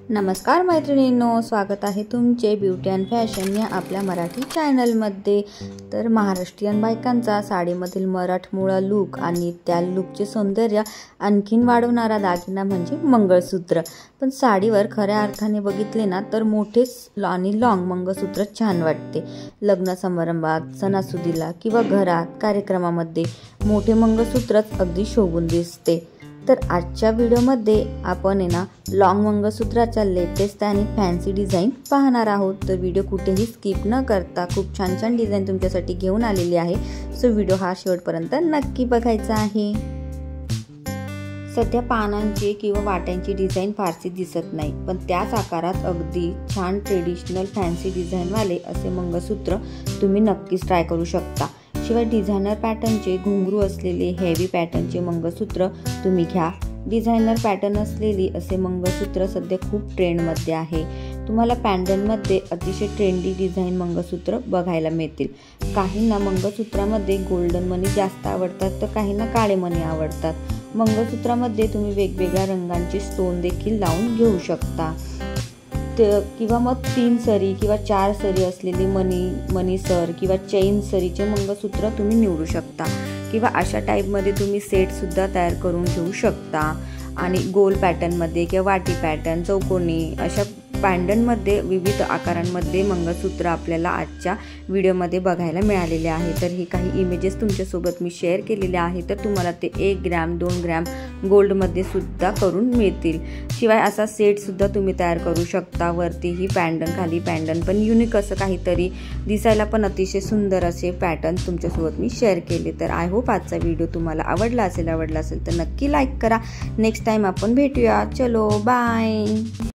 नमस्कार मैत्रिणींनो, स्वागत आहे तुमचे ब्युटी अँड फॅशन या आपल्या मराठी चॅनलमध्ये। तर महाराष्ट्रीयन बायकांचा साडीमधील मराठमोळा लूक आणि त्या लूकचे सौंदर्य आणखीन वाढवणारा दागिना म्हणजे मंगळसूत्र। पण साडीवर खऱ्या अर्थाने बघितले ना तर मोठेच आणि लॉंग मंगळसूत्र छान वाटते। लग्न समारंभात, सणासुदीला किंवा घरात कार्यक्रमामध्ये मोठे मंगळसूत्रच अगदी शोभून दिसते। तर आजच्या व्हिडिओमध्ये आपण लॉंग मंगळसूत्राच्या लेटेस्ट आणि फॅन्सी डिझाईन पाहणार आहोत। तर व्हिडिओ कुठेही स्किप न करता खूप छान छान डिझाईन तुमच्यासाठी घेऊन आलेली आहे। सो व्हिडिओ हा शेवटपर्यंत नक्की बघायचा आहे। सध्या पानांची किंवा वाट्यांची डिझाईन फारशी दिसत नाही, पण त्याच आकारात अगदी छान ट्रेडिशनल फॅन्सी डिझाईनवाले असे मंगळसूत्र तुम्ही नक्कीच ट्राय करू शकता। शिवाय डिझायनर पॅटर्नचे घुंगरू असलेले हेवी पॅटर्नचे मंगळसूत्र तुम्ही घ्या। डिझायनर पॅटर्न असलेली असे मंगळसूत्र सध्या खूप ट्रेंडमध्ये आहे। तुम्हाला पॅन्डलमध्ये अतिशय ट्रेंडी डिझाईन मंगळसूत्र बघायला मिळतील। काहींना मंगळसूत्रामध्ये गोल्डन मणी जास्त आवडतात, तर काहींना काळे मणी आवडतात। मंगळसूत्रामध्ये तुम्ही वेगवेगळ्या रंगांचे स्टोन देखील लावून घेऊ शकता, किंवा मग 3 सरी किंवा 4 सरी असलेली मनी सर किंवा चेन सरीचे मंगळसूत्र तुम्ही निवडू शकता, किंवा अशा टाईपमध्ये तुम्ही सेट सुद्धा तयार करून घेऊ शकता। आणि गोल पॅटर्नमध्ये किंवा वाटी पॅटर्न, चौकोनी अशा पॅन्डलमध्ये विविध आकारांमध्ये मंगळसूत्र आपल्याला आजच्या व्हिडिओमध्ये बघायला मिळालेले आहे। तर हे काही इमेजेस तुमच्यासोबत मी शेअर केलेले आहे, तर तुम्हाला ते 1 ग्रॅम 2 ग्रॅम गोल्डमध्ये सुद्धा करून मिळतील। शिवाय असा सेट सुद्धा तुम्ही तयार करू शकता, वरती ही पॅन्डल खाली पॅन्डल, पण युनिक असं काहीतरी दिसायला पण अतिशय सुंदर असे पॅटर्न तुमच्यासोबत मी शेअर केले। तर आय होप आजचा व्हिडिओ तुम्हाला आवडला असेल तर नक्की लाईक करा। नेक्स्ट टाइम आपण भेटूया। चलो बाय।